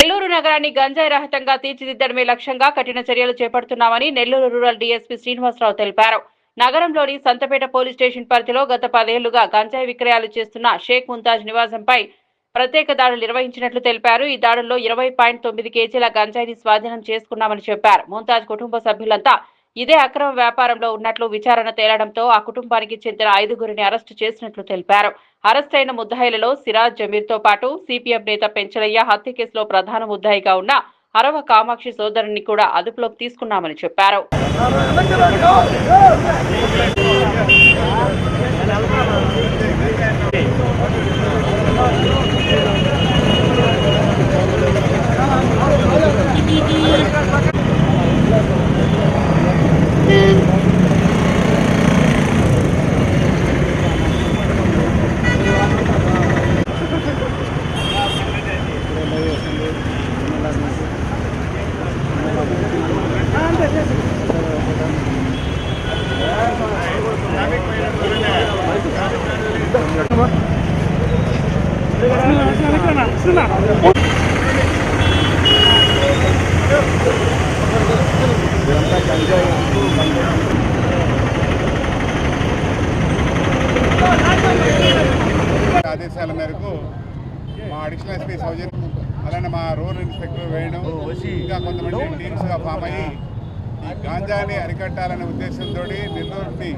నెల్లూరు నగరాన్ని గంజాయి రహితంగా తీర్చిదిద్దడమే లక్ష్యంగా కఠిన చర్యలు చేపడుతున్నామని నెల్లూరు రూరల్ డీఎస్పీ శ్రీనివాసరావు తెలిపారు. నగరంలోని సంతపేట పోలీస్ స్టేషన్ పరిధిలో గత 10 ఏళ్లుగా గంజాయి విక్రయాలు చేస్తున్న షేక్ ముంతాజ్ నివాసంపై ప్రత్యేక దాడులు నిర్వహించినట్లు తెలిపారు. ఈ దాడుల్లో 20.9 కేజీల గంజాయిని స్వాధీనం చేసుకున్నామని చెప్పారు. ముంతాజ్ కుటుంబ సభ్యులంతా ఇదే అక్రమ వ్యాపారంలో ఉన్నట్లు విచారణ తేలడంతో ఆ కుటుంబానికి చెందిన 5గురిని అరెస్టు చేసినట్లు తెలిపారు. అరెస్టైన ముద్దాయిలలో సిరాజ్ జమీర్తో పాటు సిపిఎం నేత పెంచలయ్య హత్య కేసులో ప్రధాన ముద్దాయిగా ఉన్న అరవ కామాక్షి సోదరుని కూడా అదుపులోకి తీసుకున్నామని చెప్పారు. ఆదేశాల మేరకు మా అడిషనల్ ఎస్పీ సౌజన్య అలానే మా రూరల్ ఇన్స్పెక్టర్ వేణు ఇంకా కొంతమంది టీమ్స్గా ఫామ్ అయ్యి ఈ గాంజాని అరికట్టాలనే ఉద్దేశంతో నెల్లూరుని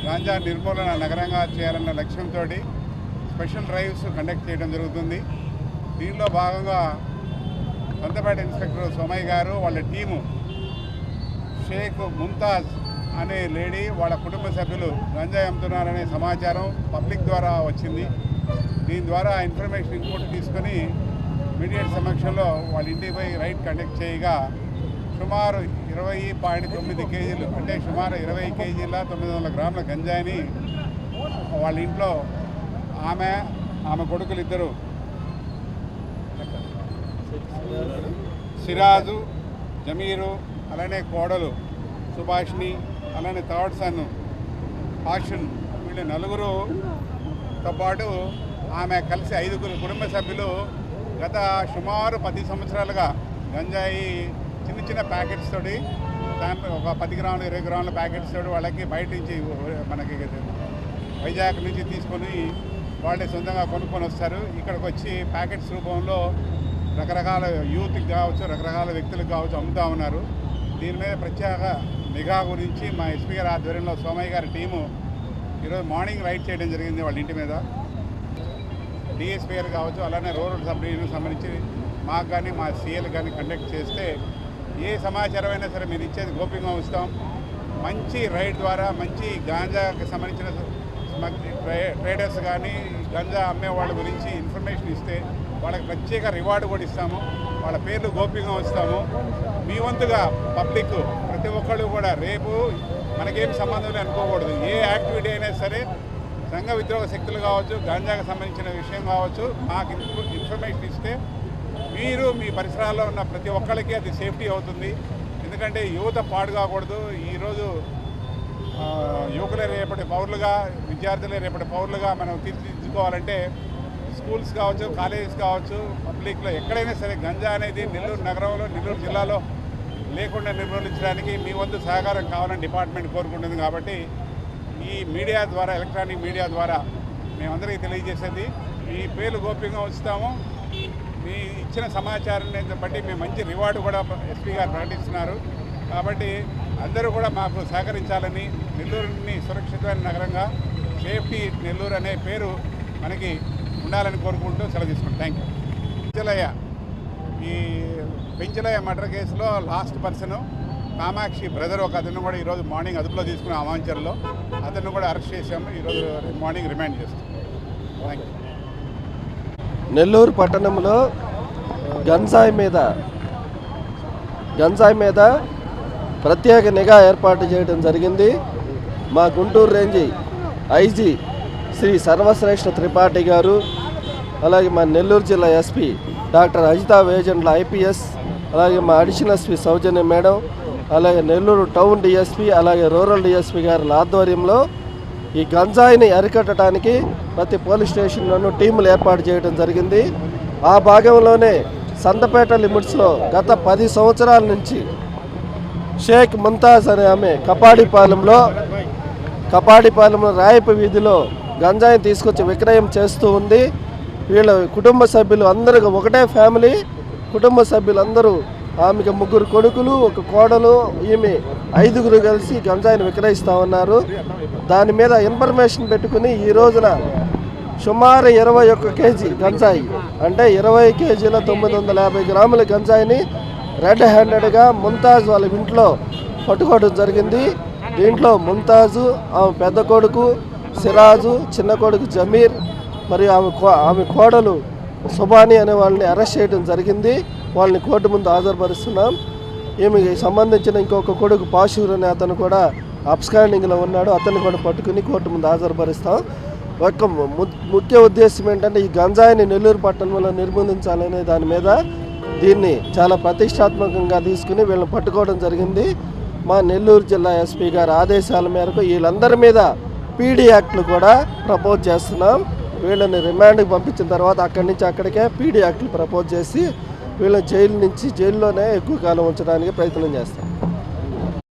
గాంజా నిర్మూలన నగరంగా చేయాలన్న లక్ష్యంతో స్పెషల్ డ్రైవ్స్ కండక్ట్ చేయడం జరుగుతుంది. దీనిలో భాగంగా సంతపేట ఇన్స్పెక్టర్ సోమయ్య గారు వాళ్ళ టీము షేక్ ముంతాజ్ అనే లేడీ వాళ్ళ కుటుంబ సభ్యులు గంజాయి అమ్ముతున్నారనే సమాచారం పబ్లిక్ ద్వారా వచ్చింది. దీని ద్వారా ఇన్ఫర్మేషన్ ఇన్పుట్ తీసుకొని మీడియా సమక్షంలో వాళ్ళ ఇంటిపై రైడ్ కండక్ట్ చేయగా సుమారు 20.9 కేజీలు అంటే సుమారు 20 కేజీల 900 గ్రాముల గంజాయిని వాళ్ళ ఇంట్లో ఆమె కొడుకులు ఇద్దరు సిరాజు జమీరు అలానే కోడలు సుభాష్ని అలానే థర్డ్ సన్ హాషన్ వీళ్ళ నలుగురుతో పాటు ఆమె కలిసి 5గురు కుటుంబ సభ్యులు గత సుమారు 10 సంవత్సరాలుగా గంజాయి చిన్న ప్యాకెట్స్ తోటి ఒక 10 గ్రాములు 20 గ్రాముల ప్యాకెట్స్ తోటి వాళ్ళకి బయట నుంచి మనకి వైజాగ్ నుంచి తీసుకొని వాళ్ళే సొంతంగా కొనుక్కొని వస్తారు. ఇక్కడికి వచ్చి ప్యాకెట్స్ రూపంలో రకరకాల యూత్కి కావచ్చు రకరకాల వ్యక్తులకు కావచ్చు అమ్ముతూ ఉన్నారు. దీని మీద ప్రత్యేక నిఘా గురించి మా ఎస్పీ గారి ఆధ్వర్యంలో సోమయ్య గారి టీము ఈరోజు మార్నింగ్ రైడ్ చేయడం జరిగింది వాళ్ళ ఇంటి మీద. డిఎస్పీ గారు కావచ్చు అలానే రూరల్ సబ్ డివిజన్కి సంబంధించి మాకు కానీ మా సీఎల్ కానీ కండక్ట్ చేస్తే ఏ సమాచారం అయినా సరే మీరు ఇచ్చేది గోప్యంగా ఉంచుతాం. మంచి రైడ్ ద్వారా మంచి గాంజాకి సంబంధించిన ట్రేడర్స్ కానీ గంజా అమ్మే వాళ్ళ గురించి ఇన్ఫర్మేషన్ ఇస్తే వాళ్ళకి ప్రత్యేక రివార్డు కూడా ఇస్తాము. వాళ్ళ పేర్లు గోప్యంగా ఉంచుతాము. మీ వంతుగా పబ్లిక్ ప్రతి ఒక్కళ్ళు కూడా రేపు మనకేం సంబంధం అనుకోకూడదు. ఏ యాక్టివిటీ అయినా సరే సంఘ విద్రోహ శక్తులు కావచ్చు గాంజాకి సంబంధించిన విషయం కావచ్చు మాకు ఇన్ఫర్మేషన్ ఇస్తే మీరు మీ పరిసరాల్లో ఉన్న ప్రతి ఒక్కరికి అది సేఫ్టీ అవుతుంది. ఎందుకంటే యువత పాడు కాకూడదు. ఈరోజు యువకులే రేపటి పౌరులుగా విద్యార్థులే రేపటి పౌరులుగా మనం తీర్చిదిద్దుకోవాలంటే స్కూల్స్ కావచ్చు కాలేజెస్ కావచ్చు పబ్లిక్లో ఎక్కడైనా సరే గంజా అనేది నెల్లూరు నగరంలో నెల్లూరు జిల్లాలో లేకుండా నిర్మూలించడానికి మీ వంతు సహకారం కావాలని డిపార్ట్మెంట్ కోరుకుంటుంది. కాబట్టి ఈ మీడియా ద్వారా ఎలక్ట్రానిక్ మీడియా ద్వారా మేమందరికీ తెలియజేసేది ఈ పేర్లు గోప్యంగా ఉంచుతాము. మీ ఇచ్చిన సమాచారాన్ని బట్టి మేము మంచి రివార్డు కూడా ఎస్పీ గారు ప్రకటిస్తున్నారు. కాబట్టి అందరూ కూడా మాకు సహకరించాలని నెల్లూరుని సురక్షితమైన నగరంగా సేఫ్టీ నెల్లూరు అనే పేరు మనకి ఉండాలని కోరుకుంటూ సెలవు తీసుకుంటాం. Thank you. ఈ పెంచలయ్య మర్డర్ కేసులో లాస్ట్ పర్సన్ కామాక్షి బ్రదర్ ఒక అతను కూడా ఈరోజు మార్నింగ్ అదుపులో తీసుకున్న అమాంచర్లో అతను కూడా అరెస్ట్ చేశాము. ఈరోజు మార్నింగ్ రిమాండ్ చేస్తాం. Thank you. నెల్లూరు పట్టణంలో గంజాయి మీద ప్రత్యేక నిఘా ఏర్పాటు చేయడం జరిగింది. మా గుంటూరు రేంజి ఐజీ శ్రీ సర్వశ్రేష్ఠ త్రిపాఠి గారు, అలాగే మా నెల్లూరు జిల్లా SP doctor Ajitha Vejendla IPS, అలాగే మా అడిషనల్ ఎస్పీ సౌజన్య మేడం, అలాగే నెల్లూరు టౌన్ డిఎస్పీ, అలాగే రూరల్ డిఎస్పీ గారి ఆధ్వర్యంలో ఈ గంజాయిని అరికట్టడానికి ప్రతి పోలీస్ స్టేషన్లోనూ టీములు ఏర్పాటు చేయడం జరిగింది. ఆ భాగంలోనే సంతపేట లిమిట్స్లో గత 10 సంవత్సరాల నుంచి షేక్ ముంతాజ్ అనే ఆమె కపాడిపాలెంలో రాయప వీధిలో గంజాయిని తీసుకొచ్చి విక్రయం చేస్తూ ఉంది. వీళ్ళ కుటుంబ సభ్యులు అందరూ ఒకటే ఫ్యామిలీ, కుటుంబ సభ్యులందరూ ఆమెకి 3 కొడుకులు, 1 కోడలు, ఈమె 5గురు కలిసి గంజాయిని విక్రయిస్తూ ఉన్నారు. దాని మీద ఇన్ఫర్మేషన్ పెట్టుకుని ఈ రోజున సుమారు 21 కేజీ గంజాయి అంటే 20 కేజీల 950 గ్రాముల గంజాయిని రెడ్ హ్యాండెడ్గా ముంతాజ్ వాళ్ళ ఇంట్లో పట్టుకోవడం జరిగింది. దీంట్లో ముంతాజు, ఆమె పెద్ద కొడుకు సిరాజు, చిన్న కొడుకు జమీర్ మరియు ఆమె కోడలు సుబాని అనే వాళ్ళని అరెస్ట్ చేయడం జరిగింది. వాళ్ళని కోర్టు ముందు హాజరుపరుస్తున్నాం. ఈమెకి సంబంధించిన ఇంకొక కొడుకు పాషూర్ అనే అతను కూడా అబ్స్కాండింగ్లో ఉన్నాడు. అతన్ని కూడా పట్టుకుని కోర్టు ముందు హాజరుపరుస్తాం. ఒక ముఖ్య ఉద్దేశం ఏంటంటే ఈ గంజాయిని నెల్లూరు పట్టణంలో నిర్బంధించాలనే దాని మీద దీన్ని చాలా ప్రతిష్టాత్మకంగా తీసుకుని వీళ్ళని పట్టుకోవడం జరిగింది. మా నెల్లూరు జిల్లా ఎస్పీ గారి ఆదేశాల మేరకు వీళ్ళందరి మీద పీడీ యాక్ట్లు కూడా ప్రపోజ్ చేస్తున్నాం. వీళ్ళని రిమాండ్కి పంపించిన తర్వాత అక్కడి నుంచి అక్కడికే పీడీ యాక్ట్లు ప్రపోజ్ చేసి వీళ్ళని జైల్లోనే ఎక్కువ కాలం ఉంచడానికి ప్రయత్నం చేస్తాం.